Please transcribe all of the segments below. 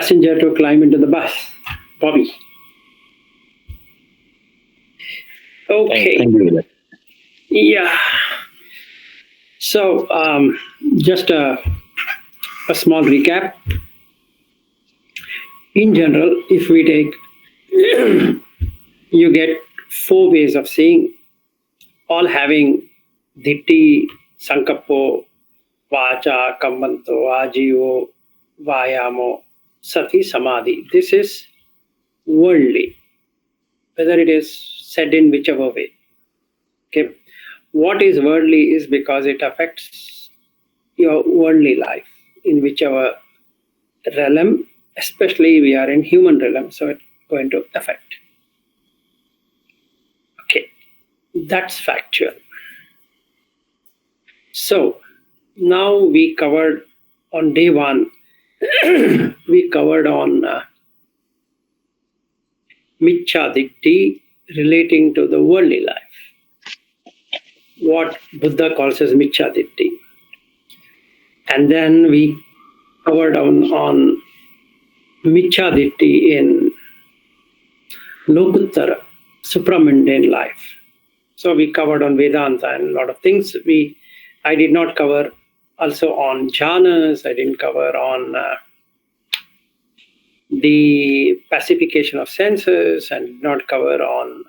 passenger to climb into the bus. Bobby. Okay. Thank you. Yeah. So, just a small recap. In general, if we take, you get 4 ways of seeing, all having dhitti, sankappo, vacha, kammanto, ajivo, vayamo, sati, samadhi. This is worldly, whether it is said in whichever way. Okay. What is worldly is because it affects your worldly life in whichever realm, especially we are in human realm, so it's going to affect. Okay, that's factual. So now we covered on day 1, we covered on micca dhitti relating to the worldly life. What Buddha calls as micca dhitti. And then we covered on micca dhitti in lokuttara, supramundane life. So we covered on Vedanta and a lot of things. I did not cover also on jhanas. I didn't cover on the pacification of senses, and did not cover on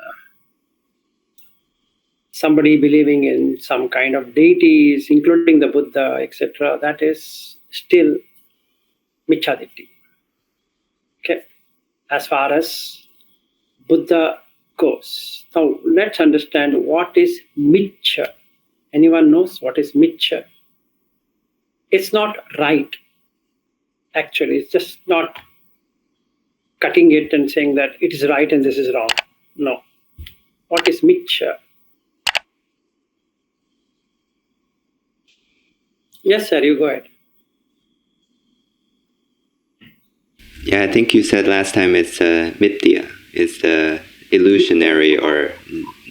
somebody believing in some kind of deities, including the Buddha, etc. That is still micca dhitti. Okay, as far as Buddha goes. Now let's understand what is micca. Anyone knows what is micca? It's not right. Actually, it's just not cutting it and saying that it is right and this is wrong. No. What is micca? Yes, sir, you go ahead. Yeah, I think you said last time it's mithya. It's illusionary or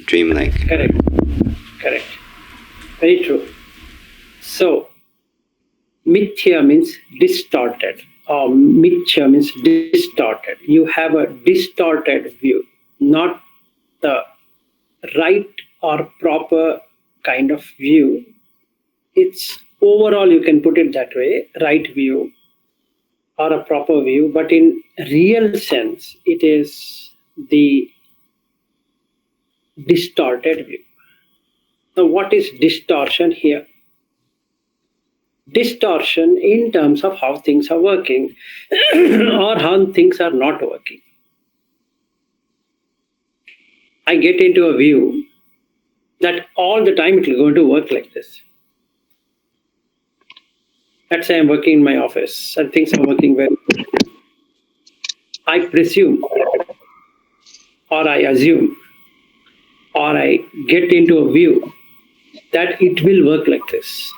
dreamlike. Correct. Very true. So, mithya means distorted, or micca means distorted. You have a distorted view, not the right or proper kind of view. It's overall, you can put it that way, right view or a proper view, but in real sense, it is the distorted view. Now, what is distortion here? Distortion in terms of how things are working or how things are not working. I get into a view that all the time it will going to work like this. Let's say I'm working in my office and things are working very good. I presume, or I assume, or I get into a view that it will work like this.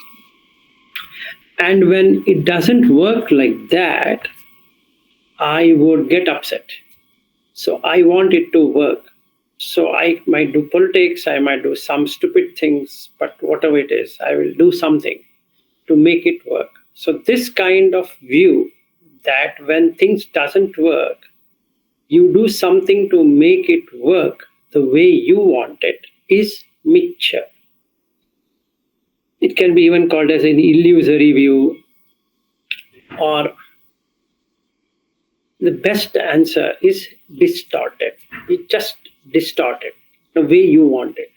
And when it doesn't work like that, I would get upset. So I want it to work. So I might do politics, I might do some stupid things, but whatever it is, I will do something to make it work. So this kind of view that when things doesn't work, you do something to make it work the way you want it is micca. It can be even called as an illusory view, or the best answer is distorted. It just distorted the way you want it.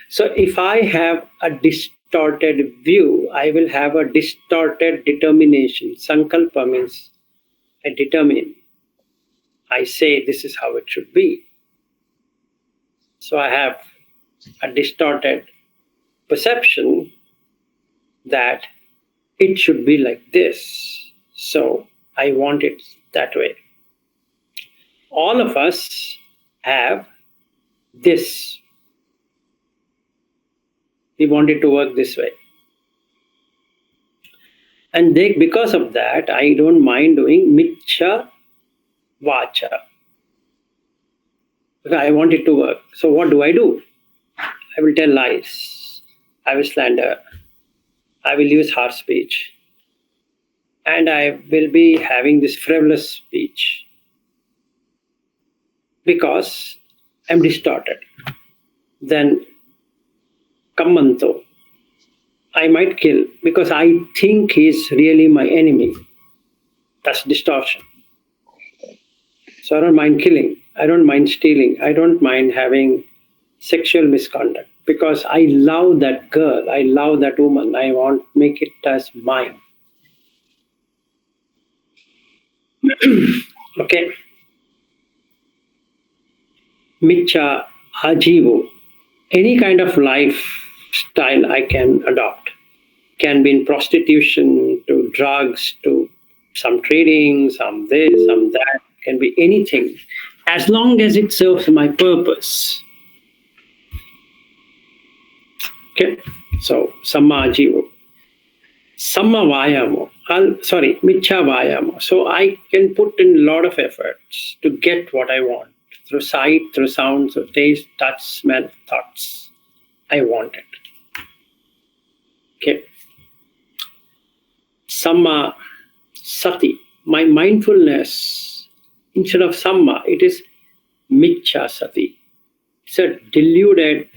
So if I have a distorted view, I will have a distorted determination. Sankalpa means I determine. I say this is how it should be. So I have a distorted perception that it should be like this. So I want it that way. All of us have this. We want it to work this way. And because of that, I don't mind doing micca vacha. Because I want it to work. So what do? I will tell lies. I will slander. I will use harsh speech. and I will be having this frivolous speech because I'm distorted. Then kammanto, I might kill because I think he's really my enemy. That's distortion. So I don't mind killing. I don't mind stealing. I don't mind having sexual misconduct because I love that girl. I love that woman. I want to make it as mine. Okay. Micca ajivo. Any kind of lifestyle I can adopt. Can be in prostitution, to drugs, to some trading, some this, some that. Can be anything. As long as it serves my purpose. Okay. So, samma ajivo. Samma vayamo. Micca vayamo. So I can put in a lot of efforts to get what I want. Through sight, through sound, through taste, touch, smell, thoughts. I want it. Okay. Samma sati. My mindfulness, instead of samma, it is micca sati. It's a deluded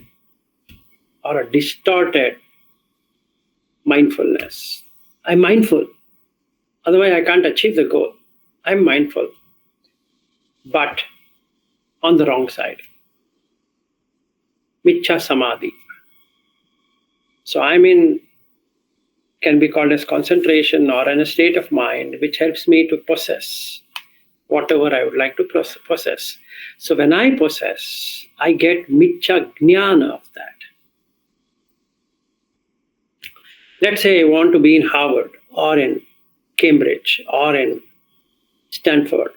or a distorted mindfulness. I'm mindful. Otherwise, I can't achieve the goal. I'm mindful. But on the wrong side. Micca samadhi. So can be called as concentration or in a state of mind which helps me to possess whatever I would like to possess. So when I possess, I get micca jnana of that. Let's say I want to be in Harvard or in Cambridge or in Stanford.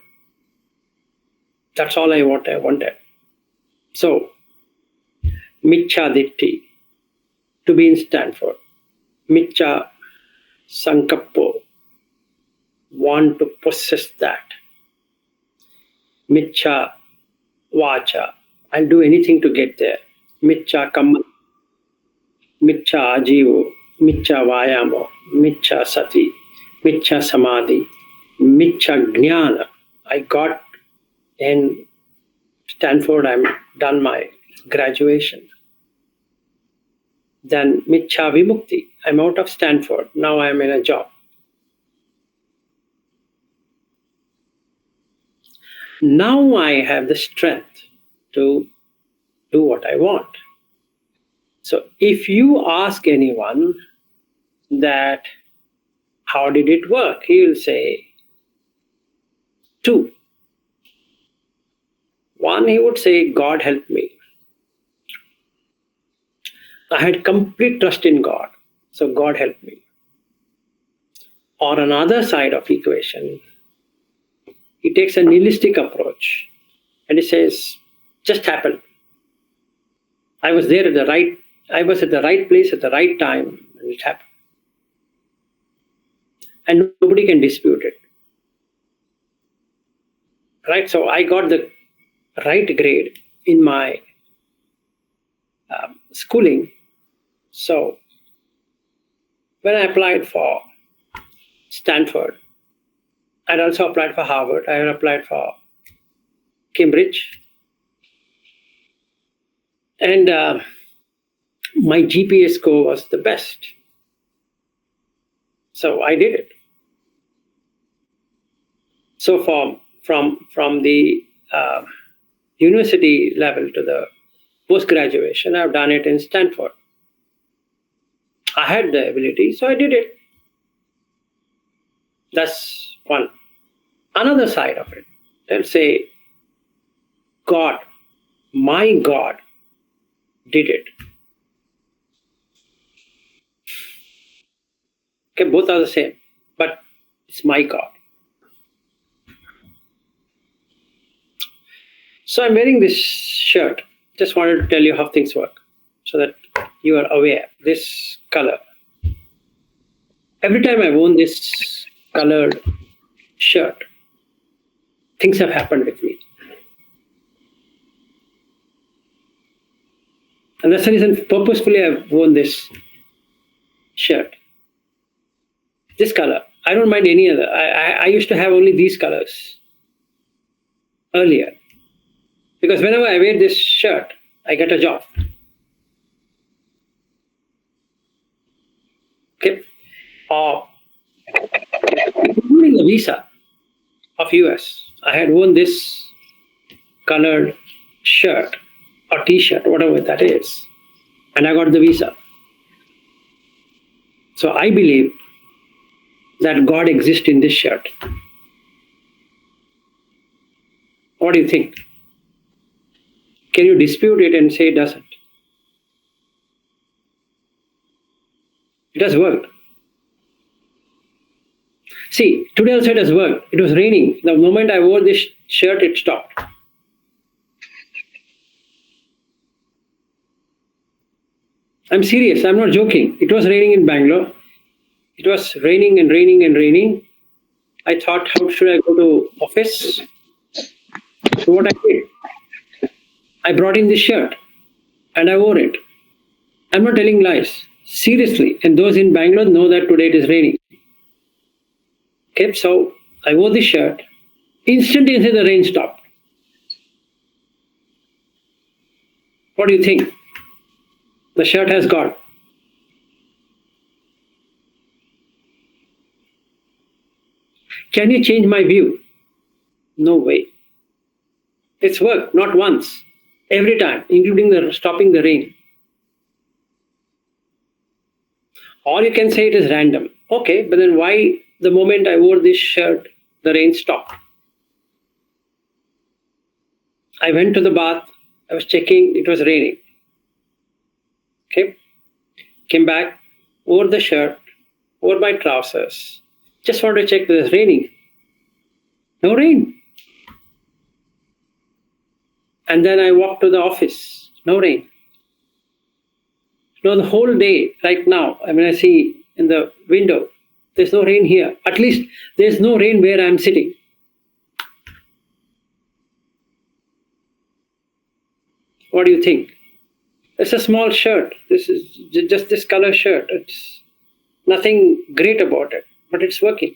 That's all I wanted. So, micca dhitti, to be in Stanford. Micca sankappo, want to possess that. Micca vacha, I'll do anything to get there. Micca kamma, micca ajivo, micca vayamo, micca sati, micca samadhi, micca jnana. I got in Stanford, I'm done my graduation. Then micca vimukti, I'm out of Stanford, now I'm in a job. Now I have the strength to do what I want. So if you ask anyone that how did it work, he will say two. One, he would say, God helped me. I had complete trust in God, so God helped me. Or another side of equation, he takes a nihilistic approach and he says, just happened. I was at the right place at the right time, and it happened. And nobody can dispute it. Right? So I got the right grade in my schooling. So when I applied for Stanford, I'd also applied for Harvard, I had applied for Cambridge. And my GPA score was the best. So I did it. So from the university level to the post-graduation, I've done it in Stanford. I had the ability, so I did it. That's one. Another side of it, let's say God, my God did it. Okay, both are the same, but it's my God. So I'm wearing this shirt. Just wanted to tell you how things work so that you are aware. This color. Every time I've worn this colored shirt, things have happened with me. And that's the reason purposefully I've worn this shirt. This color. I don't mind any other. I used to have only these colors earlier. Because whenever I wear this shirt, I get a job. Okay. Including the visa of US, I had worn this colored shirt or t-shirt, whatever that is, and I got the visa. So I believe that God exists in this shirt. What do you think? Can you dispute it and say it doesn't? It has worked. See, today also it has worked. It was raining. The moment I wore this shirt, it stopped. I'm serious. I'm not joking. It was raining in Bangalore. It was raining and raining and raining. I thought, how should I go to office? So what I did, I brought in this shirt and I wore it. I'm not telling lies. Seriously. And those in Bangalore know that today it is raining. Okay, so I wore this shirt. Instantly the rain stopped. What do you think? The shirt has God. Can you change my view? No way. It's worked, not once. Every time, including the stopping the rain. Or you can say it is random. Okay, but then why the moment I wore this shirt, the rain stopped? I went to the bath, I was checking, it was raining. Okay, came back, wore the shirt, wore my trousers. Just wanted to check if it was raining. No rain. And then I walked to the office. No rain. No, the whole day right now, I see in the window, there's no rain here. At least there's no rain where I'm sitting. What do you think? It's a small shirt. This is just this color shirt. It's nothing great about it, but it's working.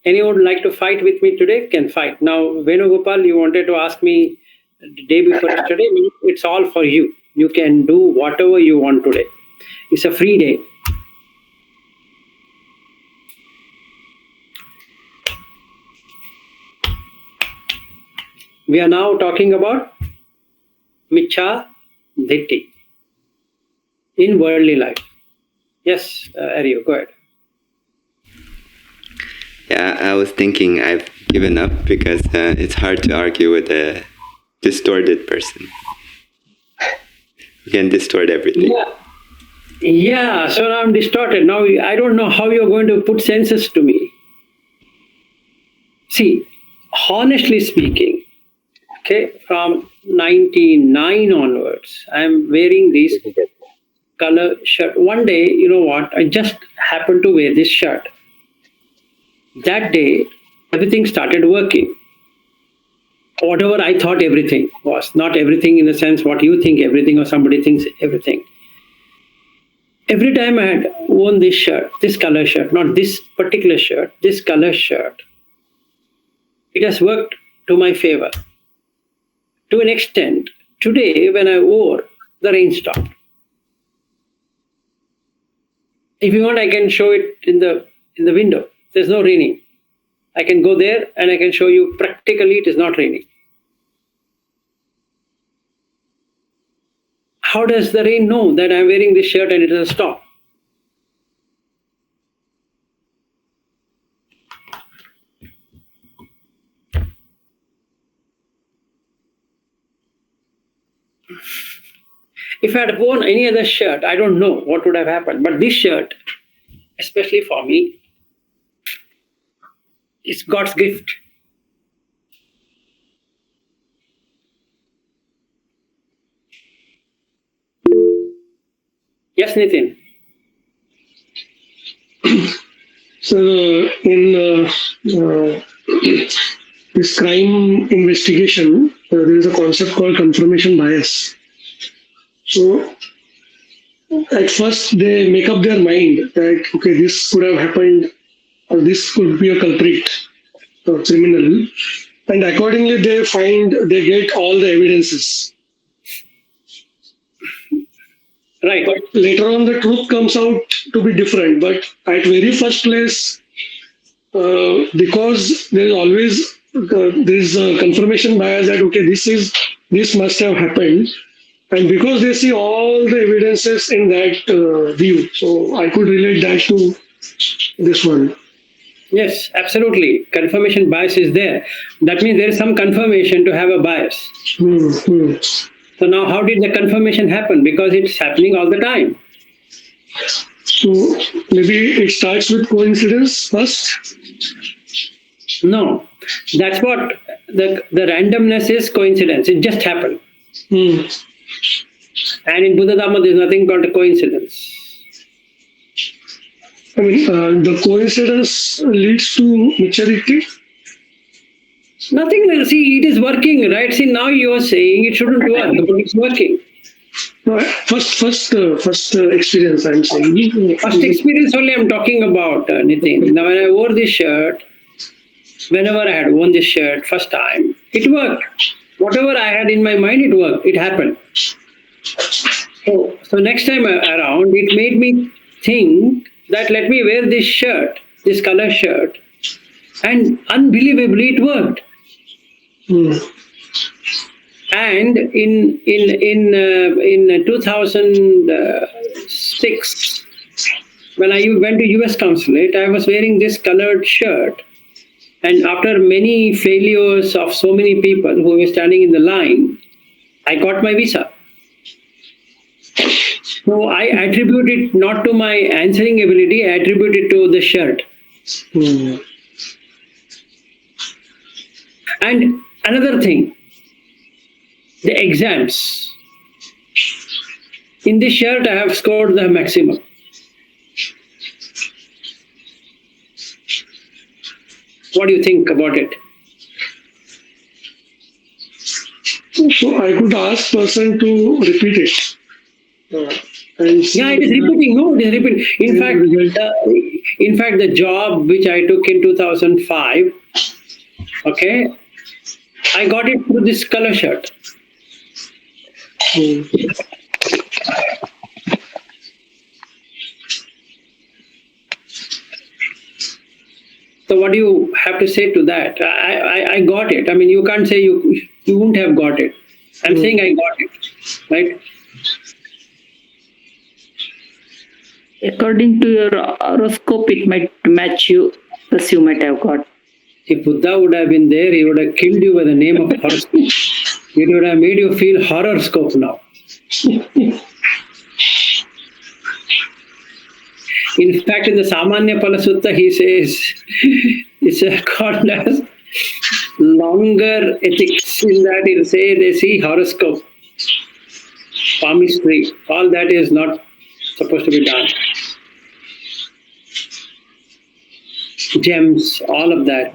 Anyone would like to fight with me today can fight. Now, Venugopal, you wanted to ask me the day before yesterday. It's all for you. You can do whatever you want today. It's a free day. We are now talking about micca, dhitti in worldly life. Yes, Aryo, go ahead. Yeah, I was thinking I've given up because it's hard to argue with a distorted person. You can distort everything. Yeah, so now I'm distorted. Now I don't know how you're going to put senses to me. See, honestly speaking, okay, from 99 onwards, I'm wearing this color shirt. One day, you know what, I just happened to wear this shirt. That day, everything started working. Whatever I thought everything was, not everything in the sense what you think everything or somebody thinks everything. Every time I had worn this shirt, this color shirt, not this particular shirt, this color shirt, it has worked to my favor. To an extent, today when I wore, the rain stopped. If you want, I can show it in the window. There's no raining. I can go there and I can show you practically it is not raining. How does the rain know that I'm wearing this shirt and it has stopped? If I had worn any other shirt, I don't know what would have happened. But this shirt, especially for me, is God's gift. Yes, Nitin. So in this crime investigation, there is a concept called confirmation bias. So at first they make up their mind that okay, this could have happened, or this could be a culprit or criminal, and accordingly they get all the evidences. Right. But later on, the truth comes out to be different. But at very first place, because there is always there is a confirmation bias that okay, this must have happened, and because they see all the evidences in that view, so I could relate that to this one. Yes, absolutely. Confirmation bias is there. That means there is some confirmation to have a bias. Hmm. So now how did the confirmation happen? Because it's happening all the time. So maybe it starts with coincidence first. No, that's what the randomness is coincidence. It just happened. Hmm. And in Buddha Dhamma, there's nothing called a coincidence. I mean, the coincidence leads to maturity. Nothing. See, it is working, right? See, now you are saying it shouldn't work, but it's working. No, first experience I'm saying. First experience only I'm talking about, Nitin. Now, when I wore this shirt, whenever I had worn this shirt first time, it worked. Whatever I had in my mind, it worked. It happened. So next time around, it made me think that let me wear this shirt, this color shirt, and unbelievably it worked. Hmm. And in 2006, when I went to US consulate, I was wearing this colored shirt. And after many failures of so many people who were standing in the line, I got my visa. So I attribute it not to my answering ability, I attribute it to the shirt. Hmm. And another thing, the exams. In this shirt, I have scored the maximum. What do you think about it? So I could ask person to repeat it. And see Yeah, it is repeating. No, it is repeating. In fact, the job which I took in 2005, okay, I got it through this color shirt. Hmm. So what do you have to say to that? I got it. I mean, you can't say you wouldn't have got it. I'm saying I got it, right? According to your horoscope, it might match you, thus you might have got. If Buddha would have been there, he would have killed you by the name of horoscope. It would have made you feel horoscope now. In fact, in the Samanya Pala Sutta, he says it's called as longer ethics. In that, he'll say they see horoscope, palmistry, all that is not supposed to be done. Gems, all of that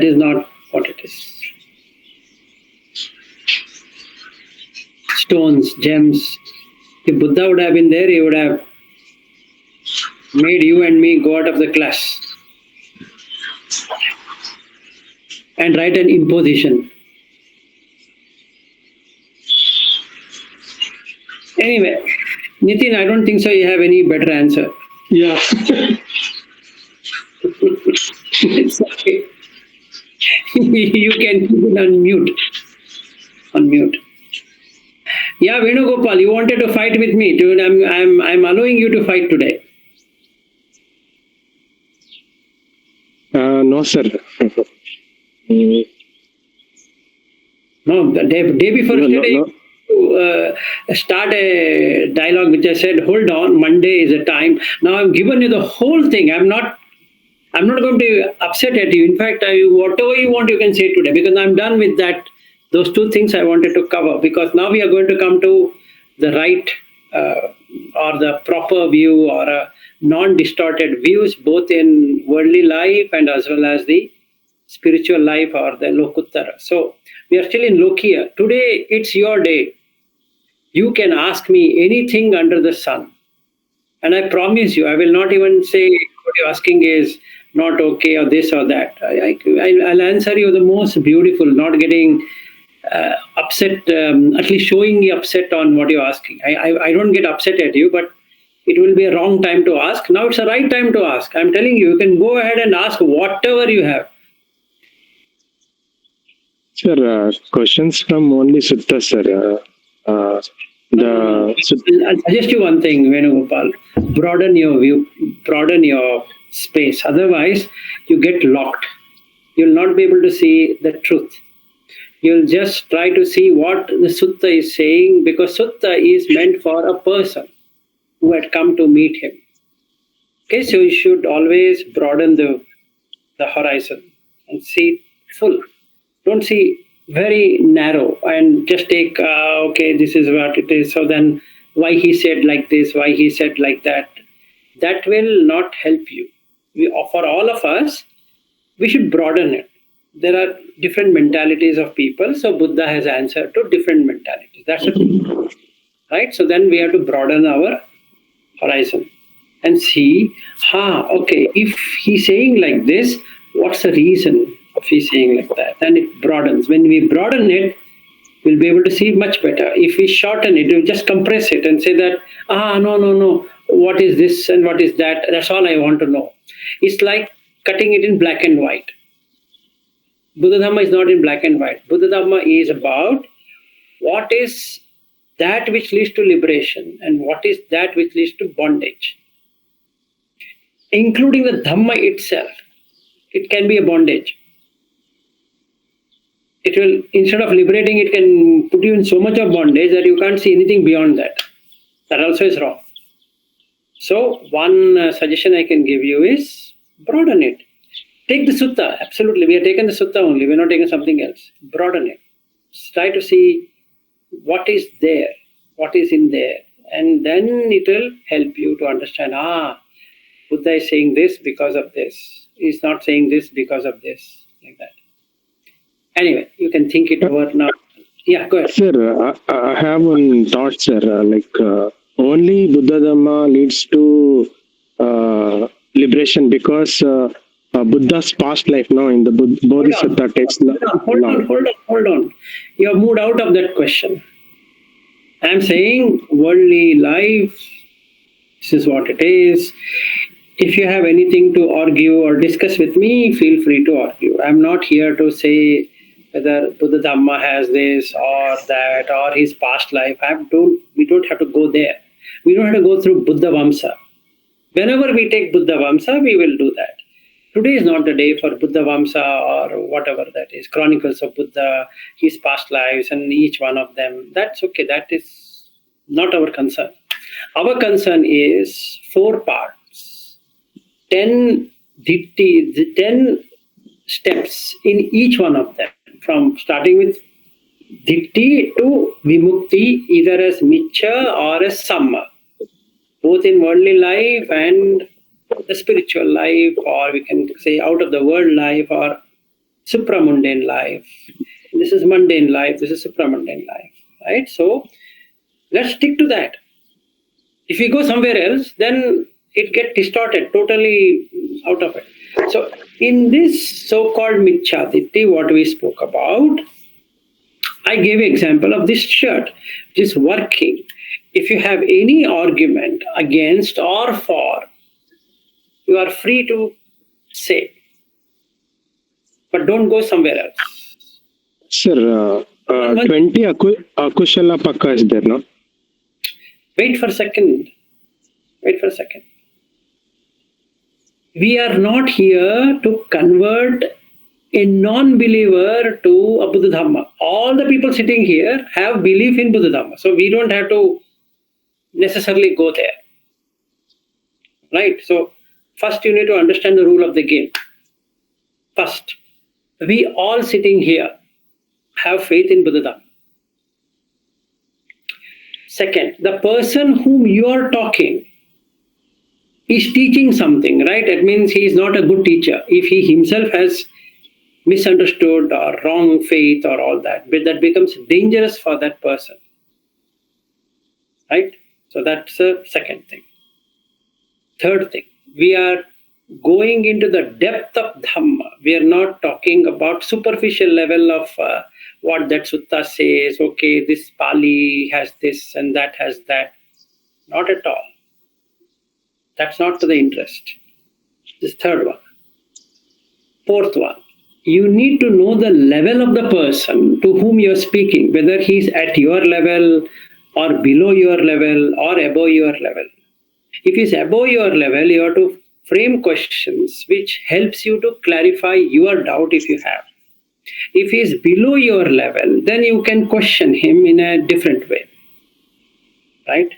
is not what it is. Stones, gems. If Buddha would have been there, he would have made you and me go out of the class and write an imposition. Anyway, Nitin, I don't think so you have any better answer. Yeah. It's okay. You can keep it on mute. On mute. Yeah, Venugopal, you wanted to fight with me, dude. I'm allowing you to fight today. No, sir. No, the day before yesterday, you start a dialogue which I said, hold on, Monday is a time. Now I've given you the whole thing. I'm not going to upset at you. In fact, whatever you want, you can say today, because I'm done with that. Those two things I wanted to cover, because now we are going to come to the right or the proper view or non-distorted views, both in worldly life and as well as the spiritual life or the Lokuttara. So we are still in Lokiya. Today it's your day. You can ask me anything under the sun. And I promise you, I will not even say what you're asking is not okay or this or that. I'll answer you the most beautiful, not getting upset, at least showing me upset on what you're asking. I don't get upset at you, but it will be a wrong time to ask. Now it's the right time to ask. I'm telling you, you can go ahead and ask whatever you have. Sir, questions from only sutta, sir. I'll suggest you one thing, Venugopal. Broaden your view, broaden your space. Otherwise, you get locked. You'll not be able to see the truth. You'll just try to see what the sutta is saying, because sutta is meant for a person who had come to meet him. Okay, so you should always broaden the horizon and see full. Don't see very narrow and just take, okay, this is what it is. So then why he said like this, why he said like that. That will not help you. For all of us, we should broaden it. There are different mentalities of people. So Buddha has answered to different mentalities. That's it. Right? So then we have to broaden our horizon and see, okay, if he's saying like this, what's the reason of he's saying like that? And it broadens. When we broaden it, we'll be able to see much better. If we shorten it, we'll just compress it and say that, no, what is this and what is that? That's all I want to know. It's like cutting it in black and white. Buddha Dhamma is not in black and white. Buddha Dhamma is about what is that which leads to liberation and what is that which leads to bondage. Including the Dhamma itself. It can be a bondage. It will, instead of liberating, it can put you in so much of bondage that you can't see anything beyond that. That also is wrong. So one suggestion I can give you is broaden it. Take the sutta. Absolutely. We are taking the sutta only. We're not taking something else. Broaden it. Try to see what is there, what is in there. And then it will help you to understand, Buddha is saying this because of this. He's not saying this because of this. Like that. Anyway, you can think it over now. Yeah, go ahead. Sir, I have one thought, sir. Only Buddha Dhamma leads to liberation because Buddha's past life now in the Bodhisattva text. Hold on. You have moved out of that question. I'm saying worldly life, this is what it is. If you have anything to argue or discuss with me, feel free to argue. I'm not here to say whether Buddha Dhamma has this or that or his past life. We don't have to go there. We don't have to go through Buddha Vamsa. Whenever we take Buddha Vamsa, we will do that. Today is not the day for Buddha Vamsa or whatever that is. Chronicles of Buddha, his past lives and each one of them. That's okay. That is not our concern. Our concern is 4 parts. 10 dhitti, the 10 steps in each one of them. From starting with dhitti to vimukti, either as micca or as samma. Both in worldly life and the spiritual life, or we can say out of the world life or supramundane life. This is mundane life, this is supramundane life, right? So let's stick to that. If we go somewhere else, then it gets distorted, totally out of it. So in this so-called micca dhitti, what we spoke about, I gave an example of this shirt, which is working. If you have any argument against or for, you are free to say, but don't go somewhere else. Sir, 20 akushala pakka is there, no? Wait for a second. We are not here to convert a non-believer to a Buddha Dhamma. All the people sitting here have belief in Buddha Dhamma. So we don't have to necessarily go there. Right? So first you need to understand the rule of the game. First, we all sitting here have faith in Buddha Dhamma. Second, the person whom you are talking is teaching something, right? That means he is not a good teacher. If he himself has misunderstood or wrong faith or all that, but that becomes dangerous for that person. Right? So that's the second thing. Third thing, we are going into the depth of Dhamma. We are not talking about superficial level of what that sutta says, okay, this Pali has this and that has that. Not at all. That's not to the interest. This third one. Fourth one, you need to know the level of the person to whom you're speaking, whether he's at your level or below your level or above your level. If he's above your level, you have to frame questions which helps you to clarify your doubt if you have. If he's below your level, then you can question him in a different way. Right?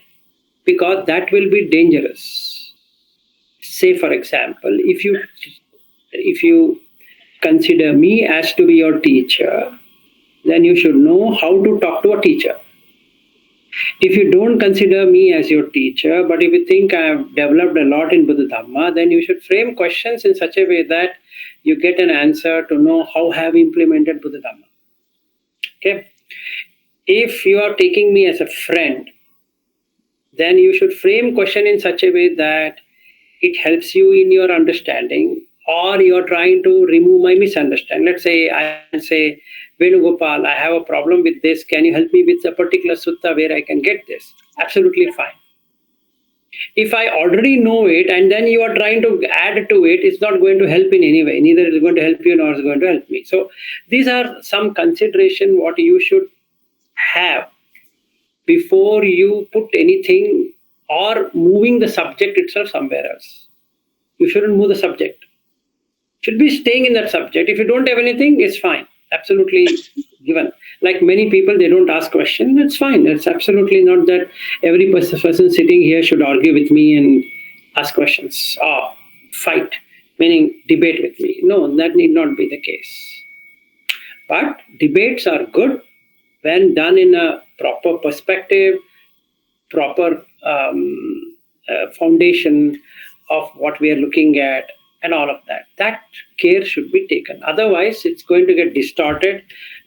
Because that will be dangerous. Say, for example, if you consider me as to be your teacher, then you should know how to talk to a teacher. If you don't consider me as your teacher, but if you think I have developed a lot in Buddha Dhamma, then you should frame questions in such a way that you get an answer to know how have you implemented Buddha Dhamma. Okay? If you are taking me as a friend, then you should frame question in such a way that it helps you in your understanding, or you're trying to remove my misunderstanding. Let's say I say, Venugopal, I have a problem with this. Can you help me with a particular sutta where I can get this? Absolutely fine. If I already know it and then you are trying to add to it, it's not going to help in any way. Neither is it going to help you nor is it going to help me. So these are some consideration what you should have before you put anything or moving the subject itself somewhere else. You shouldn't move the subject. Should be staying in that subject. If you don't have anything, it's fine. Absolutely given. Like many people, they don't ask questions. It's fine. It's absolutely not that every person sitting here should argue with me and ask questions or fight, meaning debate with me. No, that need not be the case. But debates are good when done in a proper perspective, proper foundation of what we are looking at, and all of that. That care should be taken. Otherwise, it's going to get distorted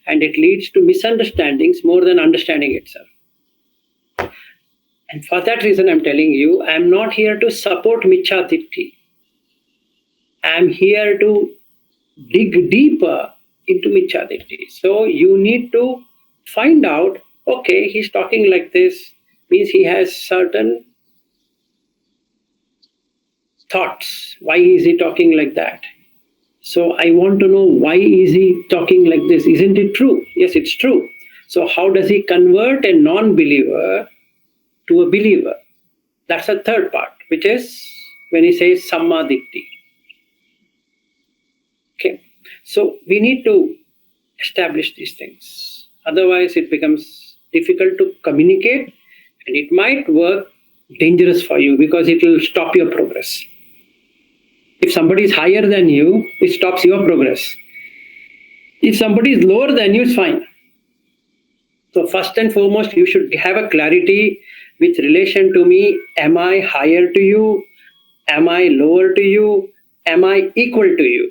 and it leads to misunderstandings more than understanding itself. And for that reason, I'm telling you, I'm not here to support micca dhitti. I'm here to dig deeper into micca dhitti. So you need to find out, okay, he's talking like this, means he has certain thoughts. Why is he talking like that? So I want to know, why is he talking like this? Isn't it true? Yes, it's true. So how does he convert a non-believer to a believer? That's the third part, which is when he says samma dhitti. Okay. So we need to establish these things. Otherwise it becomes difficult to communicate and it might work dangerous for you because it will stop your progress. If somebody is higher than you, it stops your progress. If somebody is lower than you, it's fine. So first and foremost, you should have a clarity with relation to me. Am I higher to you? Am I lower to you? Am I equal to you?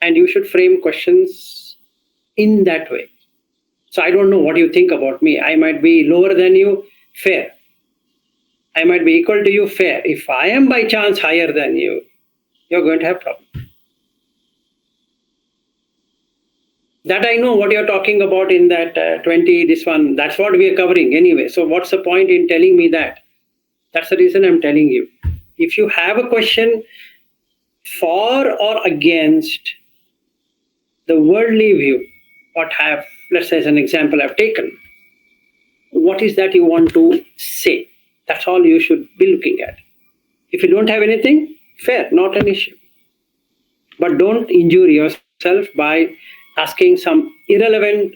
And you should frame questions in that way. So I don't know what you think about me. I might be lower than you, fair. I might be equal to you, fair. If I am by chance higher than you, you're going to have problem. That I know what you're talking about in that 20, this one, that's what we are covering anyway. So what's the point in telling me that? That's the reason I'm telling you. If you have a question for or against the worldly view, what have, let's say as an example I've taken, what is that you want to say? That's all you should be looking at. If you don't have anything, fair, not an issue. But don't injure yourself by asking some irrelevant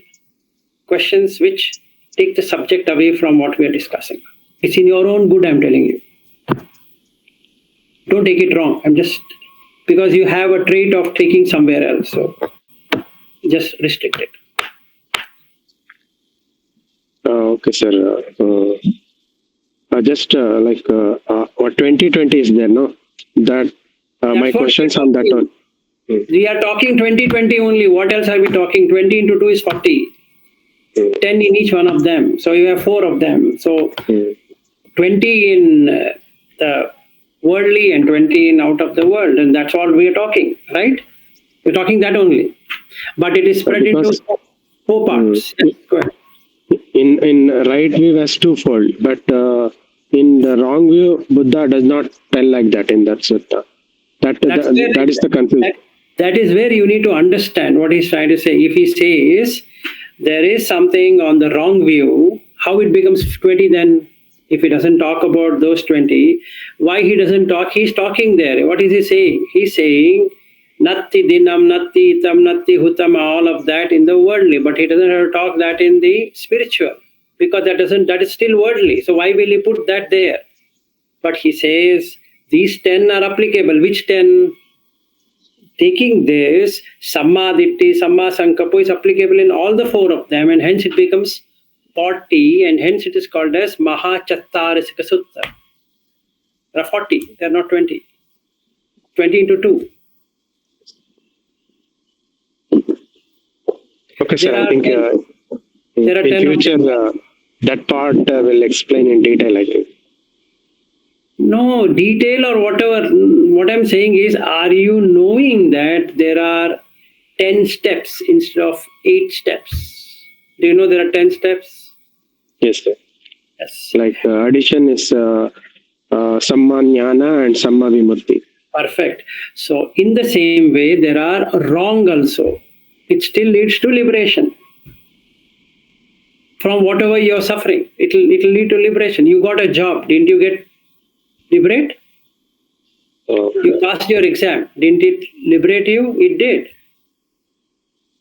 questions which take the subject away from what we are discussing. It's in your own good, I'm telling you. Don't take it wrong. I'm just, because you have a trait of taking somewhere else. So just restrict it. Okay, sir. Just what 2020 is there, no? That my questions on that one. We are talking 20-20 only. What else are we talking? 20 into 2 is 40. 10 in each one of them. So you have 4 of them. So 20 in the worldly and 20 in out of the world. And that's all we are talking, right? We're talking that only. But it is spread into 4 parts. Go ahead. In right view as twofold, but in the wrong view, Buddha does not tell like that in that sutta. That is the confusion. That is where you need to understand what he's trying to say. If he says there is something on the wrong view, how it becomes 20 then? If he doesn't talk about those 20, why he doesn't talk? He's talking there. What is he saying? He's saying Natti dinam, natti itam, natti hutam, all of that in the worldly, but he doesn't have to talk that in the spiritual, because that is still worldly. So why will he put that there? But he says these 10 are applicable. Which 10? Taking this, samma dhitti, samma sankappo is applicable in all the 4 of them, and hence it becomes 40, and hence it is called as Mahachattarisika. There are 40, they are not 20. 20 into 2. Okay, sir. I think in there are 10 future that part will explain in detail, I think. No, detail or whatever. What I'm saying is, are you knowing that there are 10 steps instead of 8 steps? Do you know there are 10 steps? Yes, sir. Yes. Like addition is samma jnana and samma vimurti. Perfect. So in the same way, there are wrong also. It still leads to liberation. From whatever you're suffering, it'll lead to liberation. You got a job, didn't you get liberate? You passed your exam, didn't it liberate you? It did.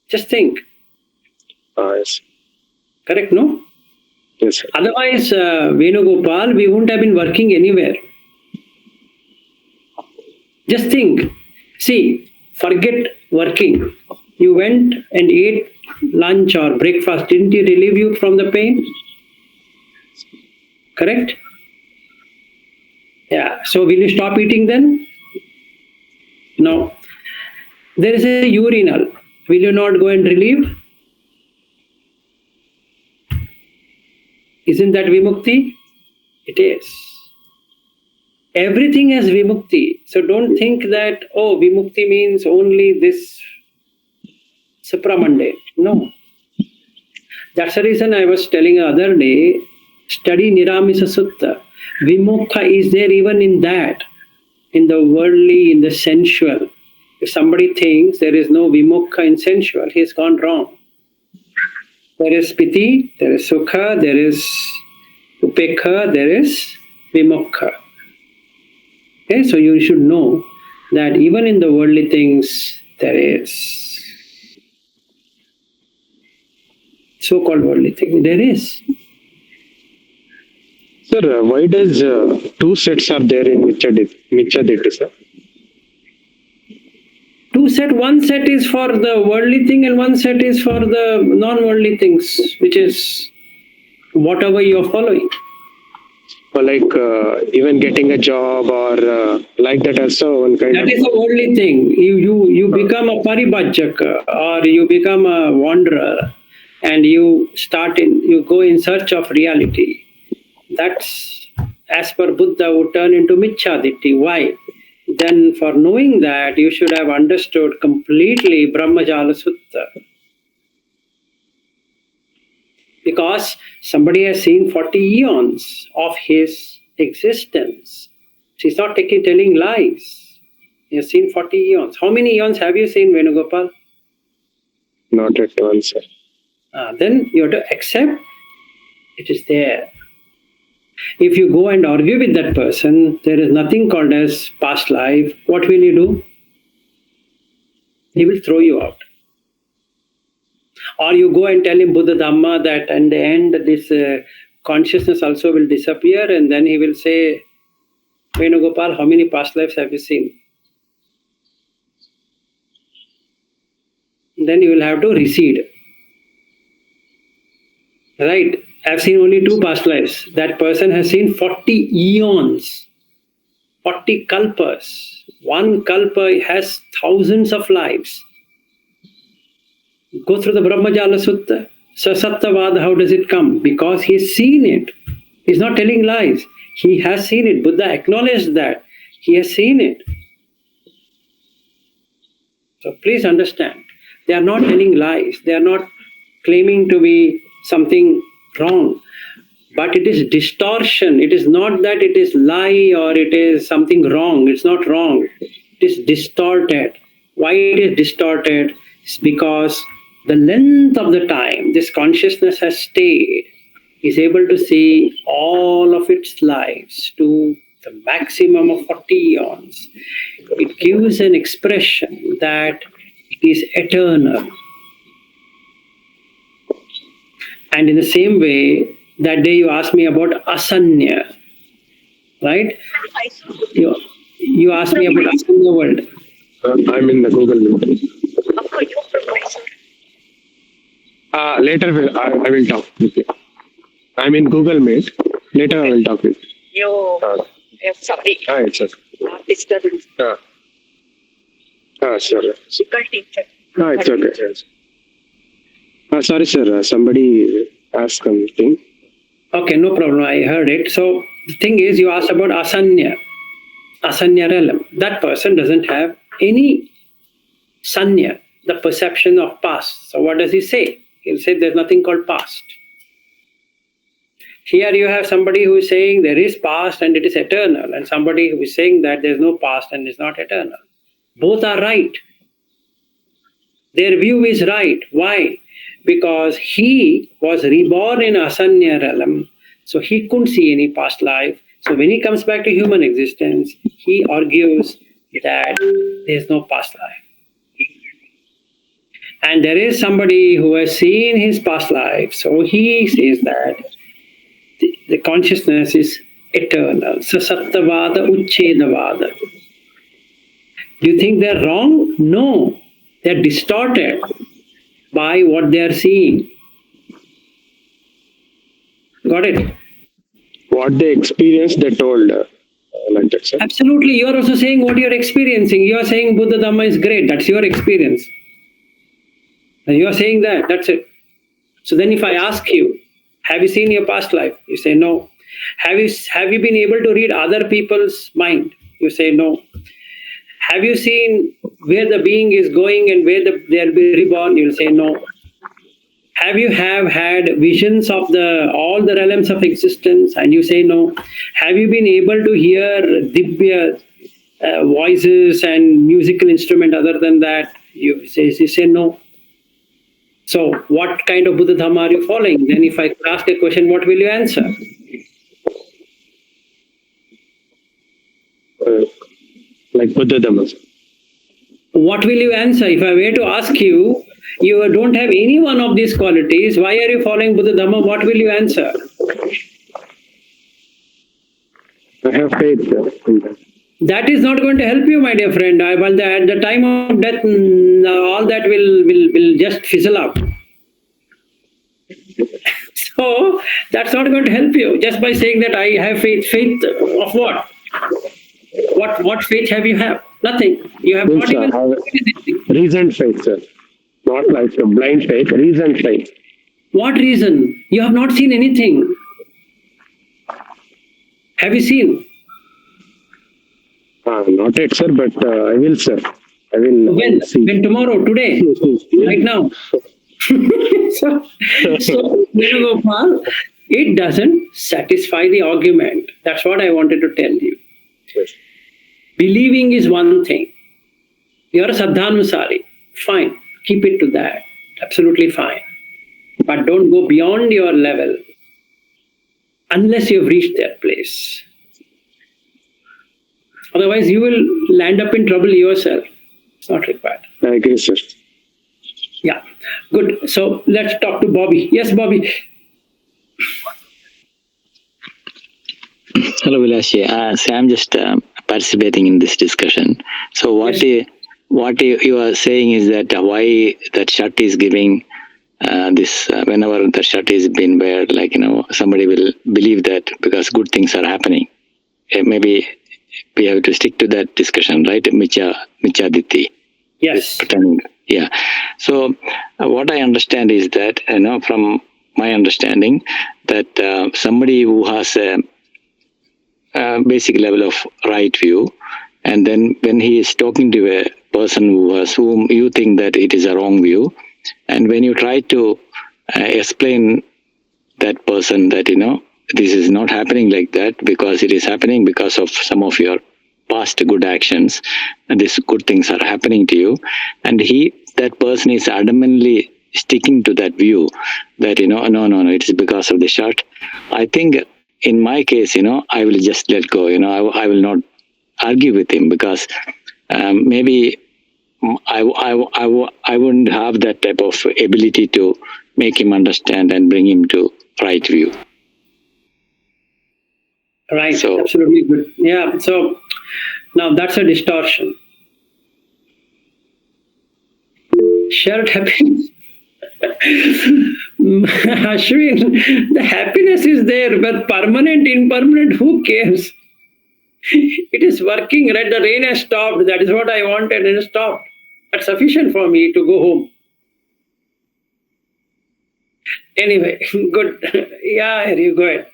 Just think. Yes. Correct, no? Yes, sir. Otherwise, Venugopal, we wouldn't have been working anywhere. Just think. See, forget working. You went and ate lunch or breakfast. Didn't it relieve you from the pain? Correct? Yeah. So will you stop eating then? No. There is a urinal. Will you not go and relieve? Isn't that vimukti? It is. Everything has vimukti. So don't think that, oh, vimukti means only this supramundane. No. That's the reason I was telling the other day, study Niramisa Sutta. Vimukha is there even in that, in the worldly, in the sensual. If somebody thinks there is no vimukha in sensual, he has gone wrong. There is piti, there is sukha, there is upekha, there is vimukha. Okay, so you should know that even in the worldly things, there is so-called worldly thing. There is. Sir, why does 2 sets are there in Michaditti, sir? 2 set, 1 set is for the worldly thing and 1 set is for the non-worldly things, which is whatever you are following. Or like even getting a job or like that also one kind That of... is a worldly thing. You become a paribhajaka or you become a wanderer and you go in search of reality. That's, as per Buddha, would turn into micca-dhitti. Why? Then for knowing that, you should have understood completely Brahmajala Sutta. Because somebody has seen 40 eons of his existence. He's not telling lies. He has seen 40 eons. How many eons have you seen, Venugopal? Not at all, sir. Then you have to accept it is there. If you go and argue with that person, there is nothing called as past life. What will you do? He will throw you out. Or you go and tell him Buddha Dhamma that in the end this consciousness also will disappear, and then he will say, Venugopal, how many past lives have you seen? Then you will have to recede. Right? I've seen only 2 past lives. That person has seen 40 eons 40 kalpas. One kalpa has thousands of lives. Go through the Brahmajala Sutta. Sasattavada, how does it come? Because he's seen it. He's not telling lies. He has seen it. Buddha acknowledged that. He has seen it. So please understand, they are not telling lies. They are not claiming to be something wrong. But it is distortion. It is not that it is lie or it is something wrong. It's not wrong. It is distorted. Why it is distorted? It's because the length of the time this consciousness has stayed is able to see all of its lives to the maximum of 40 eons. It gives an expression that it is eternal. And in the same way, that day you asked me about asanya, right? You asked me about asanya world. I'm in the Google Meet. Later I will talk with you. I'm in Google Meet. Later I will talk with you. Sorry. It's okay. Disturbance. Sure. Physical teacher. It's okay. Sorry, sir. Somebody asked something. Okay, no problem. I heard it. So the thing is, you asked about asanya realm. That person doesn't have any sanya, the perception of past. So what does he say? He'll say there's nothing called past. Here you have somebody who is saying there is past and it is eternal, and somebody who is saying that there's no past and it's not eternal. Both are right. Their view is right. Why? Because he was reborn in asanya realm, so he couldn't see any past life. So when he comes back to human existence, he argues that there's no past life. And there is somebody who has seen his past life, so he says that the consciousness is eternal. So sattavada, uchchedavada. Do you think they're wrong? No. They're distorted by what they are seeing. Got it? What they experienced, they told like that, sir. Absolutely. You are also saying what you are experiencing. You are saying Buddha Dhamma is great. That's your experience. And you are saying that. That's it. So then if I ask you, have you seen your past life? You say no. Have you been able to read other people's mind? You say no. Have you seen where the being is going and where they'll be reborn? You'll say no. Have you had visions of all the realms of existence? And you say no. Have you been able to hear dibya voices and musical instrument other than that? You say no. So what kind of Buddha Dhamma are you following? Then if I ask a question, what will you answer? Like Buddha Dhamma. What will you answer? If I were to ask you, you don't have any one of these qualities, why are you following Buddha Dhamma? What will you answer? I have faith in that. That is not going to help you, my dear friend. At the time of death, all that will just fizzle out. So that's not going to help you. Just by saying that I have faith. Faith of what? What faith have you have? Nothing. You have not even anything. Reasoned faith, sir. Not like a blind faith, reasoned faith. What reason? You have not seen anything. Have you seen? Not yet, sir, but I will, sir. I will see. When tomorrow, today, right now. so Gopal, it doesn't satisfy the argument. That's what I wanted to tell you. Yes. Believing is one thing. You're a Saddhanusari. Fine. Keep it to that. Absolutely fine. But don't go beyond your level unless you've reached that place. Otherwise, you will land up in trouble yourself. It's not required. I agree, sir. Yeah. Good. So let's talk to Bobby. Yes, Bobby. Hello, Vilashi. So I'm just participating in this discussion. So what you are saying is that why that Shat is giving this whenever the Shat is being bared, like somebody will believe that because good things are happening. Maybe we have to stick to that discussion, right? Micca dhitti. Yes. Yeah. So what I understand is that, from my understanding, that somebody who has a basic level of right view, and then when he is talking to a person whom you think that it is a wrong view, and when you try to explain that person that this is not happening like that, because it is happening because of some of your past good actions, and these good things are happening to you, and that person is adamantly sticking to that view that no, it is because of the shirt. I think in my case, I will just let go. I will not argue with him, because maybe I wouldn't have that type of ability to make him understand and bring him to right view. Right. So- Absolutely good. Yeah. So now that's a distortion. Shared happiness. Ashwin, the happiness is there, but permanent, impermanent, who cares? It is working, right? The rain has stopped. That is what I wanted, and it stopped. That's sufficient for me to go home. Anyway, good. Yeah, you go ahead.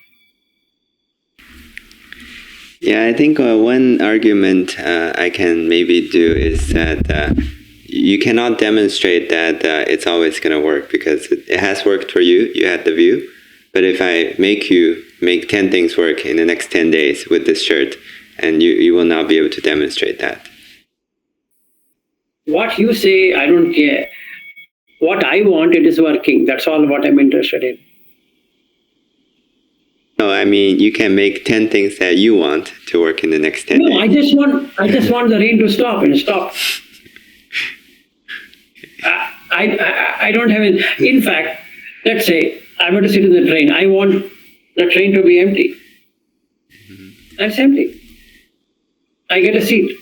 Yeah, I think one argument I can maybe do is that you cannot demonstrate that it's always going to work, because it has worked for you. You had the view. But if I make you make 10 things work in the next 10 days with this shirt, and you will not be able to demonstrate that. What you say, I don't care. What I want, it is working. That's all what I'm interested in. No, I mean, you can make 10 things that you want to work in the next 10 No, days. I just want the rain to stop and stop. I don't have it. In fact, let's say I want to sit in the train. I want the train to be empty. That's empty. I get a seat.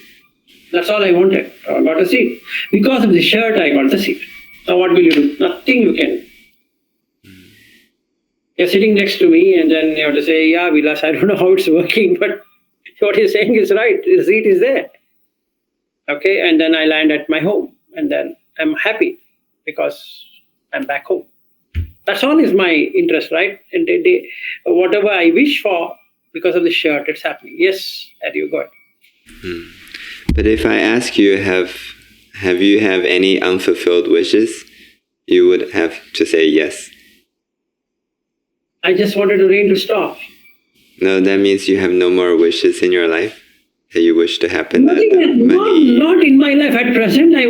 That's all I wanted. I got a seat. Because of the shirt, I got the seat. Now what will you do? Nothing you can. You're sitting next to me, and then you have to say, yeah, Vilas, I don't know how it's working, but what you're saying is right. The seat is there. Okay, and then I land at my home, and then I'm happy because I'm back home. That's all is my interest, right? And whatever I wish for, because of the shirt, it's happening. Yes, there you go. But if I ask you, have you have any unfulfilled wishes, you would have to say yes. I just wanted the rain to stop. No, that means you have no more wishes in your life that you wish to happen. Not in my life. At present, I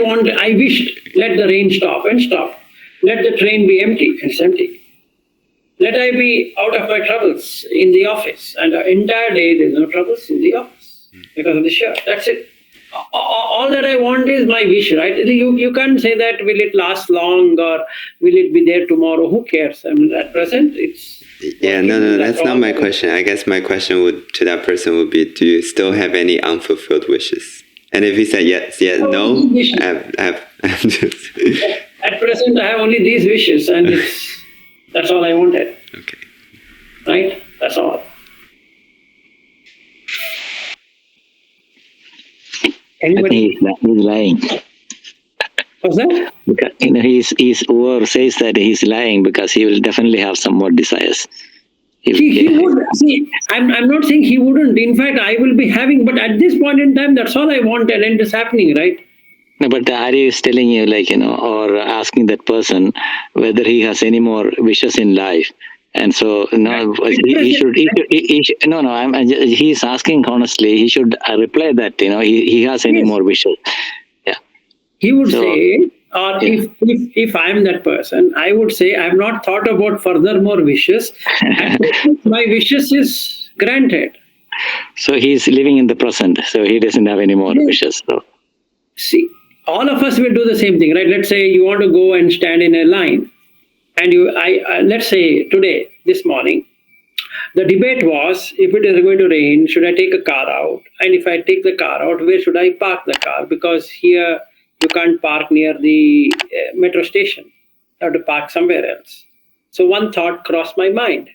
wished, let the rain stop and stop. Let the train be empty, and it's empty. Let I be out of my troubles in the office. And the entire day, there's no troubles in the office because of the shirt. That's it. All that I want is my wish, right? You can't say that will it last long or will it be there tomorrow. Who cares? I mean, at present, it's... Yeah, no, that's not my question. I guess my question to that person would be, do you still have any unfulfilled wishes? And if he said yes, no, I'm just... At present, I have only these wishes, and that's all I wanted. Okay. Right? That's all. I Anybody? think he's lying. What's that? Because, he's whoever says that he's lying, because he will definitely have some more desires. He would. See, I'm not saying he wouldn't. In fact, I will be having, but at this point in time, that's all I wanted, and it's happening, right? No, but Ari is telling you, or asking that person whether he has any more wishes in life. And so, no, he's asking honestly, he should reply that, he has any more wishes. Yeah. He would So, say, or if I'm that person, I would say, I've not thought about further more wishes. My wishes is granted. So he's living in the present, so he doesn't have any more wishes. So. See, all of us will do the same thing, right? Let's say you want to go and stand in a line. And let's say today, this morning, the debate was, if it is going to rain, should I take a car out? And if I take the car out, where should I park the car? Because here you can't park near the metro station. You have to park somewhere else. So one thought crossed my mind.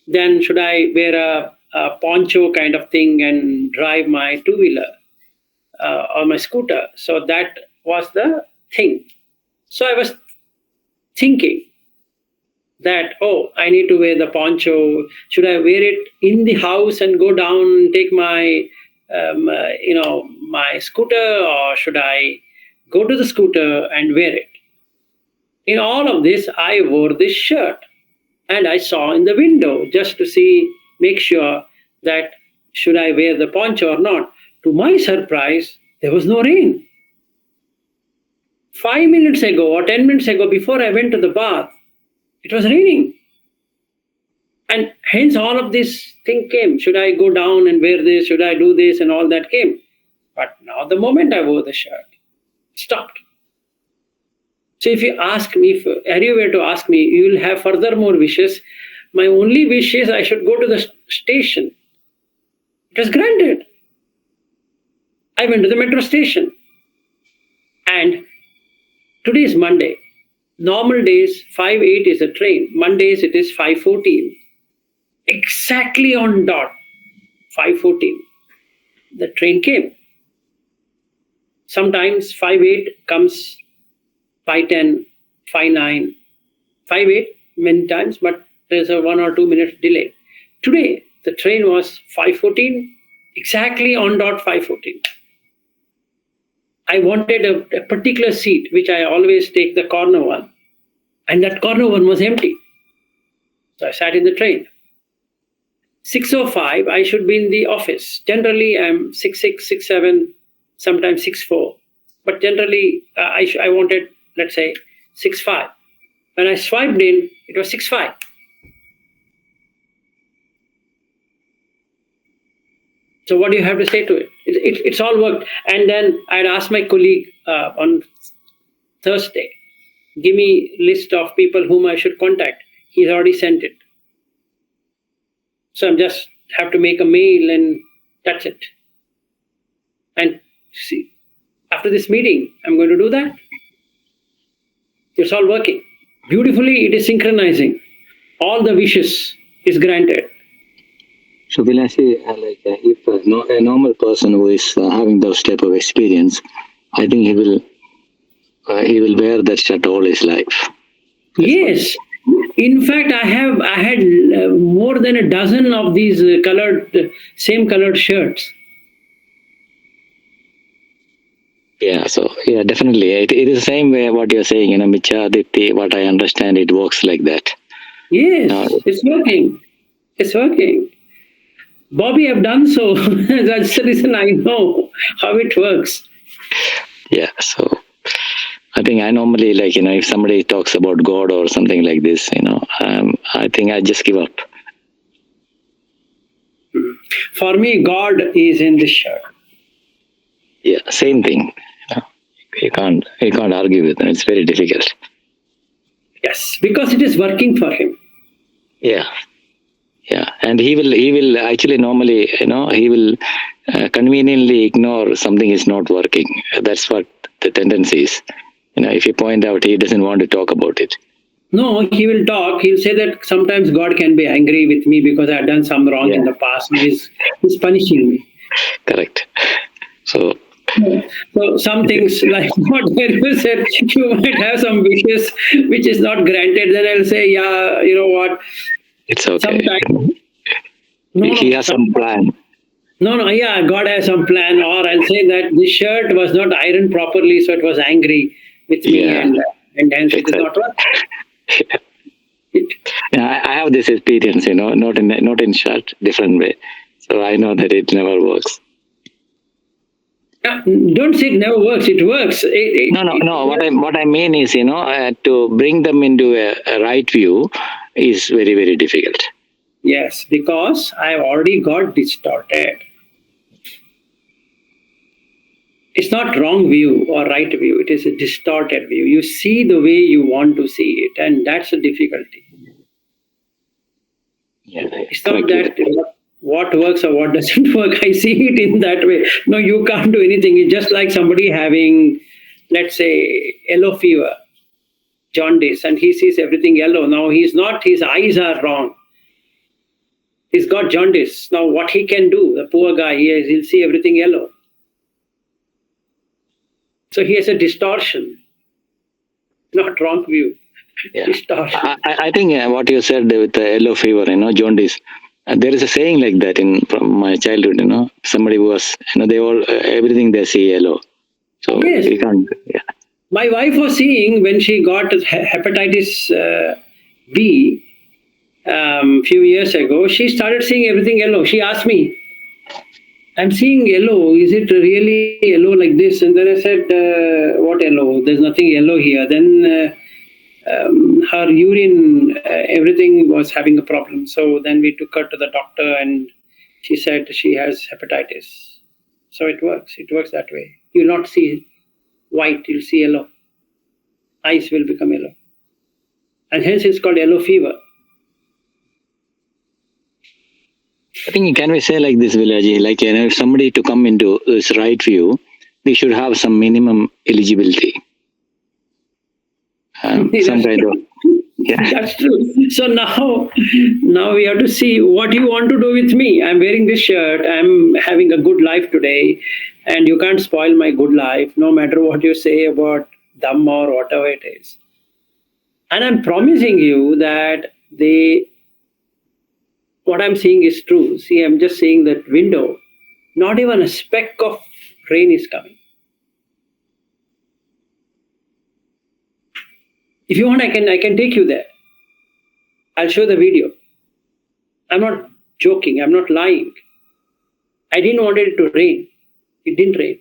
Then should I wear poncho kind of thing and drive my two-wheeler or my scooter. So that was the thing. So I was thinking that, oh, I need to wear the poncho. Should I wear it in the house and go down, take my, my scooter, or should I go to the scooter and wear it? In all of this, I wore this shirt and I saw in the window just to see, make sure that should I wear the poncho or not. To my surprise, there was no rain. 5 minutes ago or 10 minutes ago, before I went to the bath, it was raining. And hence all of this thing came. Should I go down and wear this? Should I do this? And all that came. But now the moment I wore the shirt, it stopped. So if you ask me, if you were to ask me, you will have further more wishes. My only wish is I should go to the station. It was granted. I went to the metro station. And today is Monday. Normal days, 5:08 is the train. Mondays it is 5:14. Exactly on dot, 5:14. The train came. Sometimes 5:08 comes 5:10, 5:09, 5:08 many times, but there's a 1 or 2 minute delay. Today, the train was 5:14, exactly on dot 5:14. I wanted a particular seat, which I always take the corner one, and that corner one was empty. So I sat in the train. 6:05, I should be in the office. Generally, I'm 6:06, 6:07, sometimes 6:04. But generally, I wanted, let's say, 6:05. When I swiped in, it was 6:05. So what do you have to say to it? It's all worked. And then I'd asked my colleague on Thursday, give me list of people whom I should contact. He's already sent it. So I just have to make a mail and that's it. And see, after this meeting, I'm going to do that. It's all working. Beautifully, it is synchronizing. All the wishes is granted. So Vilasi, if a normal person who is having those type of experience, I think he will wear that shirt all his life. Yes. In fact, I had more than a dozen of these same colored shirts. Yeah, so yeah, definitely. It is the same way what you're saying, micca, dhitti, what I understand, it works like that. Yes, it's working. It's working. Bobby, I've done so. That's the reason I know how it works. Yeah, so I think I normally if somebody talks about God or something like this, I think I just give up. For me, God is in this shirt. Yeah, same thing. You can't argue with him. It's very difficult. Yes, because it is working for him. Yeah. Yeah, and he will actually normally, he will conveniently ignore something is not working. That's what the tendency is. If you point out, he doesn't want to talk about it. No, he will talk. He'll say that sometimes God can be angry with me because I've done some wrong in the past. He's punishing me. Correct. So some things like what you said, you might have some wishes which is not granted. Then I'll say, yeah, you know what? It's okay. Sometimes, he has some plan. Yeah, God has some plan. Or I'll say that this shirt was not ironed properly, so it was angry with me, and hence it is not working. Yeah, I have this experience, not in shirt, different way. So I know that it never works. Don't say it never works. It works. No. What I mean is, to bring them into a right view is very, very difficult. Yes, because I've already got distorted. It's not wrong view or right view. It is a distorted view. You see the way you want to see it, and that's the difficulty. Yeah, it's not that what works or what doesn't work. I see it in that way. No, you can't do anything. It's just like somebody having, let's say, yellow fever, jaundice, and he sees everything yellow. Now he's not, his eyes are wrong. He's got jaundice. Now what he can do, the poor guy, he'll see everything yellow. So he has a distortion, not wrong view. Yeah. Distortion. I think what you said with the yellow fever, jaundice. There is a saying like that from my childhood. Somebody who was, they all everything they see yellow. So Yes. we can't. Yeah. My wife was seeing when she got hepatitis B few years ago, she started seeing everything yellow. She asked me, I'm seeing yellow. Is it really yellow like this? And then I said, what yellow? There's nothing yellow here. Then her urine, everything was having a problem. So then we took her to the doctor and she said she has hepatitis. So it works. It works that way. You'll not see white, you'll see yellow. Eyes will become yellow. And hence it's called yellow fever. I think, can we say like this, Vilaji, like, if somebody to come into this right view, they should have some minimum eligibility. Some kind of, yeah. That's true. So now we have to see what you want to do with me. I'm wearing this shirt. I'm having a good life today, and you can't spoil my good life, no matter what you say about Dhamma or whatever it is. And I'm promising you that what I'm seeing is true. See, I'm just seeing that window. Not even a speck of rain is coming. If you want, I can take you there. I'll show the video. I'm not joking. I'm not lying. I didn't want it to rain. It didn't rain.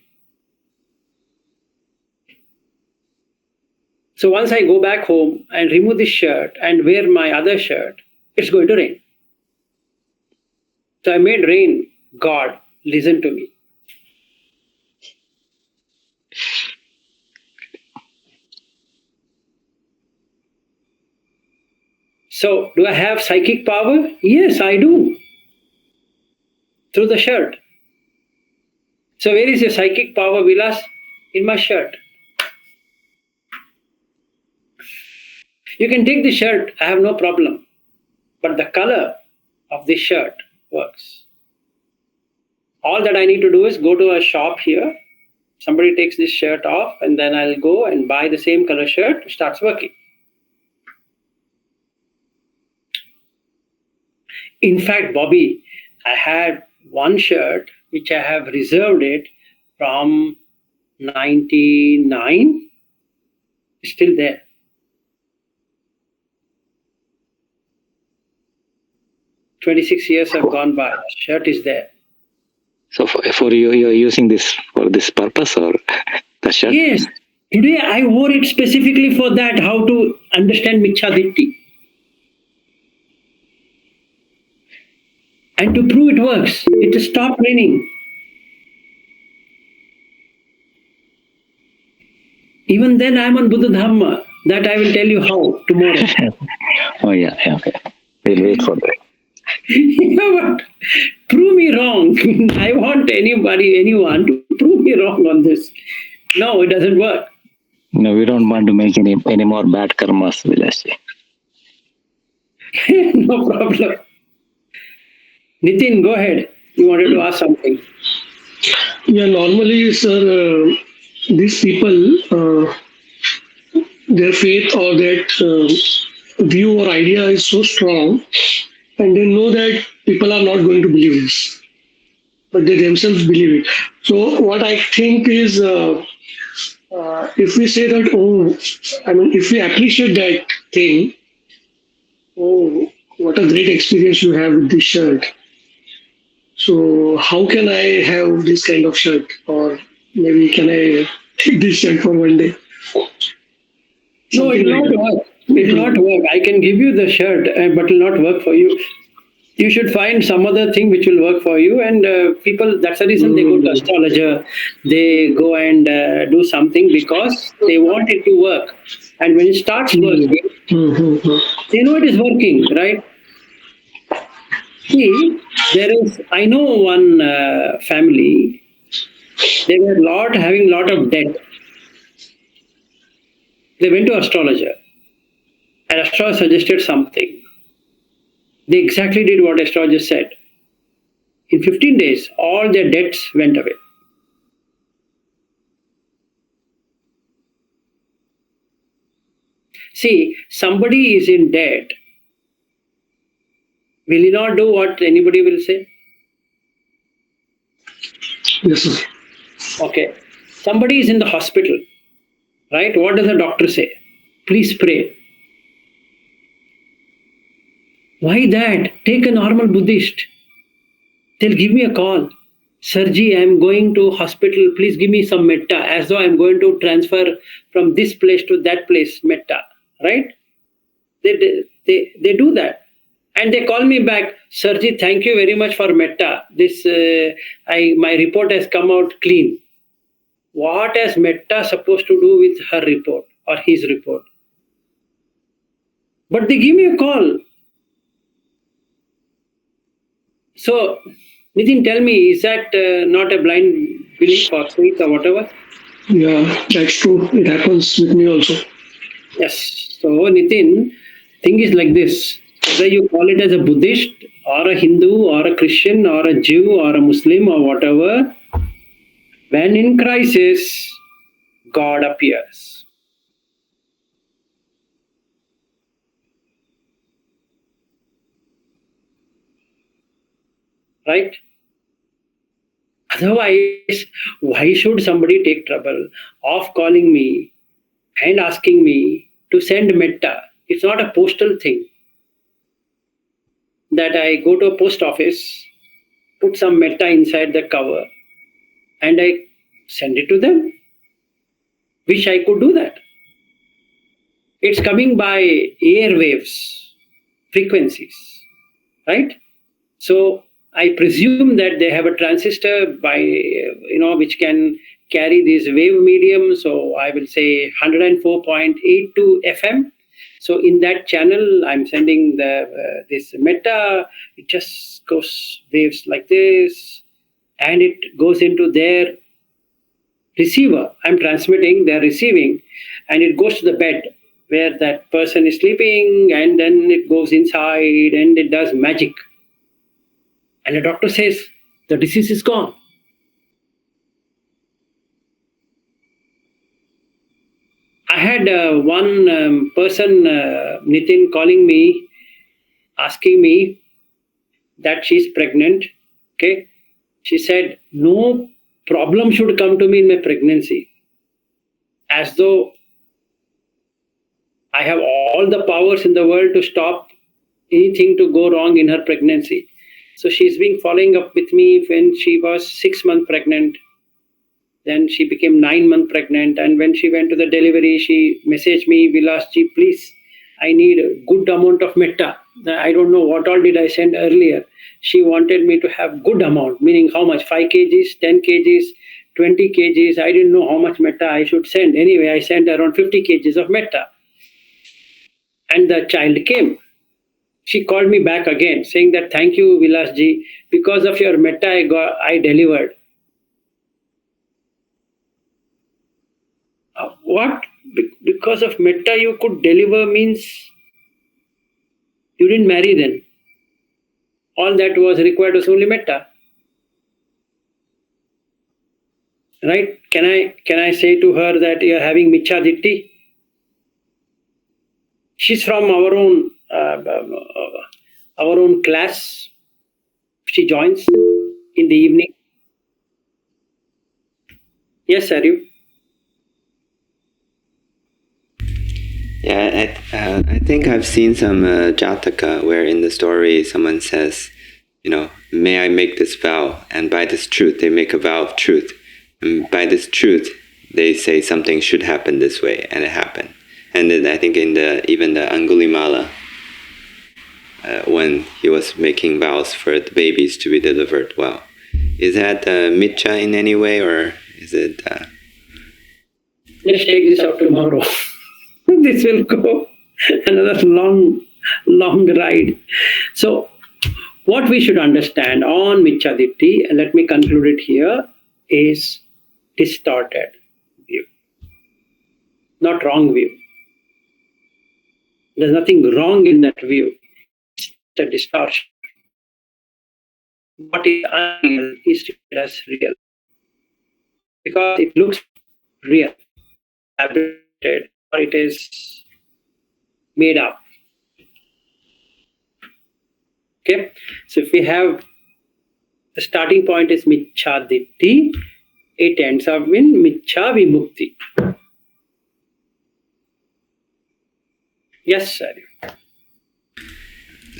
So once I go back home and remove this shirt and wear my other shirt, it's going to rain. So I made rain. God, listen to me. So, do I have psychic power? Yes, I do. Through the shirt. So, where is your psychic power, Vilas? In my shirt. You can take the shirt, I have no problem. But the color of this shirt works. All that I need to do is go to a shop here. Somebody takes this shirt off, and then I'll go and buy the same color shirt. It starts working. In fact, Bobby, I had one shirt which I have reserved it from 99. It's still there. "26 years have gone by. The shirt is there." So for you, you're using this for this purpose, or the shirt? Yes. Today I wore it specifically for that, how to understand micca dhitti. And to prove it works, it stopped raining. Even then I'm on Buddha Dhamma. That I will tell you how tomorrow. Oh yeah, okay. We'll wait for that. Yeah, but prove me wrong. I want anyone to prove me wrong on this. No, it doesn't work. No, we don't want to make any more bad karmas, Vilaji. No problem. Nitin, go ahead. You wanted to ask something. Yeah, normally, sir, these people, their faith or that view or idea is so strong, and they know that people are not going to believe this, but they themselves believe it. So what I think is, if we say that, if we appreciate that thing, what a great experience you have with this shirt. So how can I have this kind of shirt, or maybe can I take this shirt for one day? No, it will not work. It will not work. I can give you the shirt, but it will not work for you. You should find some other thing which will work for you. And people, that's the reason they go to astrologer. They go and do something because they want it to work. And when it starts working, they know it is working, right? See, I know one family, they were having a lot of debt. They went to astrologer, and astrologer suggested something. They exactly did what astrologer said. In 15 days, all their debts went away. See, somebody is in debt. Will he not do what anybody will say? Yes, sir. Okay. Somebody is in the hospital, right? What does the doctor say? Please pray. Why that? Take a normal Buddhist. They'll give me a call. Sirji, I am going to hospital. Please give me some metta, as though I am going to transfer from this place to that place, metta. Right? They do that. And they call me back, Sirji, thank you very much for metta. My report has come out clean. What has metta supposed to do with her report or his report? But they give me a call. So, Nitin, tell me, is that not a blind belief or faith or whatever? Yeah, that's true. It happens with me also. Yes. So, Nitin, thing is like this. Whether you call it as a Buddhist or a Hindu or a Christian or a Jew or a Muslim or whatever, when in crisis, God appears. Right? Otherwise, why should somebody take trouble of calling me and asking me to send metta? It's not a postal thing that I go to a post office, put some metta inside the cover, and I send it to them. Wish I could do that. It's coming by airwaves, frequencies, right? So I presume that they have a transistor which can carry this wave medium. So I will say 104.82 FM. So in that channel, I'm sending this metta. It just goes waves like this, and it goes into their receiver. I'm transmitting, they're receiving, and it goes to the bed where that person is sleeping, and then it goes inside and it does magic. And the doctor says, the disease is gone. I had one person, Nitin, calling me, asking me that she's pregnant. Okay. She said, no problem should come to me in my pregnancy. As though I have all the powers in the world to stop anything to go wrong in her pregnancy. So she's been following up with me when she was 6 months pregnant. Then she became 9 months pregnant. And when she went to the delivery, she messaged me, Vilasji, please, I need a good amount of metta. I don't know what all did I send earlier. She wanted me to have good amount, meaning how much? 5 kgs, 10 kgs, 20 kgs. I didn't know how much metta I should send. Anyway, I sent around 50 kgs of metta. And the child came. She called me back again saying that thank you, Vilasji, because of your metta I delivered. What? Because of metta you could deliver means you didn't marry then. All that was required was only metta. Right? Can I say to her that you are having micca dhitti? She's from our own class. She joins in the evening. Yes, Saryu. Yeah, I think I've seen some jataka where in the story someone says, may I make this vow, and by this truth they make a vow of truth, and by this truth they say something should happen this way, and it happened. And then I think in even the Angulimala, when he was making vows for the babies to be delivered well, is that micca in any way, or is it? Let's take this up tomorrow. This will go another long ride. So, what we should understand on micca dhitti, and let me conclude it here, is distorted view, not wrong view. There's nothing wrong in that view. a distortion. What is unreal is treated as real because it looks real, fabricated, or it is made up. Okay, so if we have the starting point is micca dhitti, it ends up in micca vimukti. Yes, sir.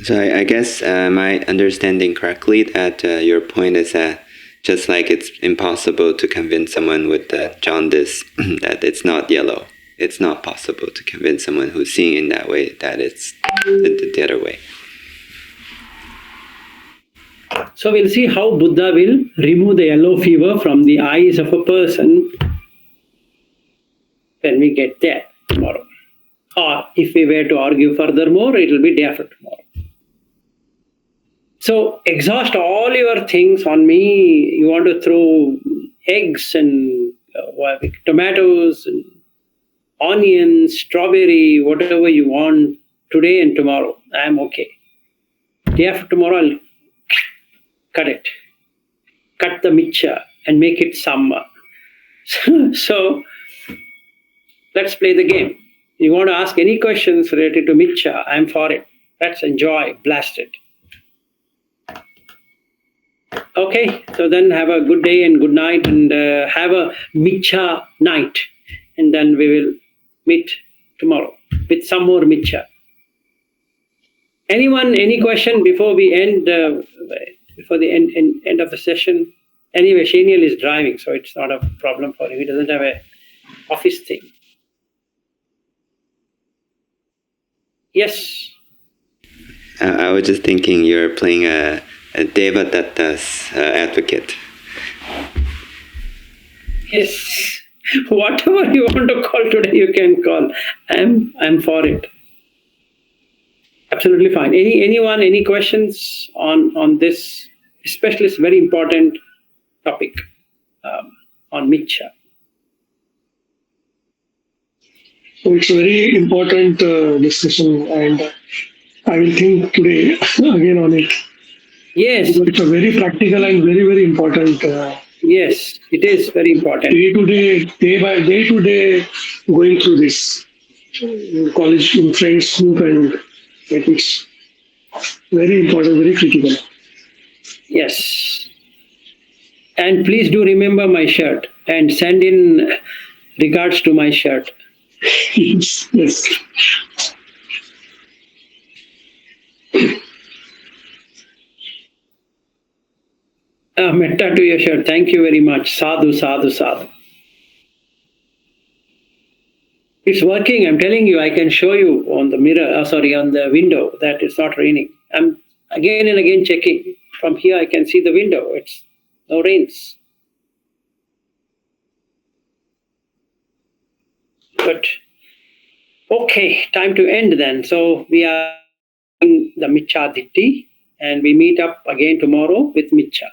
So I guess my understanding correctly that your point is that just like it's impossible to convince someone with jaundice that it's not yellow, it's not possible to convince someone who's seeing in that way that it's the other way. So we'll see how Buddha will remove the yellow fever from the eyes of a person when we get there tomorrow. Or if we were to argue furthermore, it will be day after tomorrow. So exhaust all your things on me. You want to throw eggs and tomatoes and onions, strawberry, whatever you want today and tomorrow. I am okay. Day after tomorrow, I'll cut it. Cut the micca and make it samma. So let's play the game. You want to ask any questions related to micca, I'm for it. Let's enjoy, blast it. Okay, so then have a good day and good night and have a micca night. And then we will meet tomorrow with some more micca. Anyone, any question before we end, before the end of the session? Anyway, Shaniel is driving, so it's not a problem for him. He doesn't have a office thing. Yes. I was just thinking you're playing a Devadatta's advocate. Yes. Whatever you want to call today, you can call. I'm for it. Absolutely fine. Anyone, any questions on this? Especially, it's very important topic on micca. So it's a very important discussion, and I will think today again on it. Yes. It's a very practical and very, very important. Yes, it is very important. Day to day, going through this college in friends group, and it's very important, very critical. Yes. And please do remember my shirt and send in regards to my shirt. Yes. Metta to your shirt. Thank you very much. Sadhu, sadhu, sadhu. It's working. I'm telling you, I can show you on the mirror, on the window that it's not raining. I'm again and again checking. From here, I can see the window. It's no rains. But okay, time to end then. So we are in the micca dhitti and we meet up again tomorrow with micca.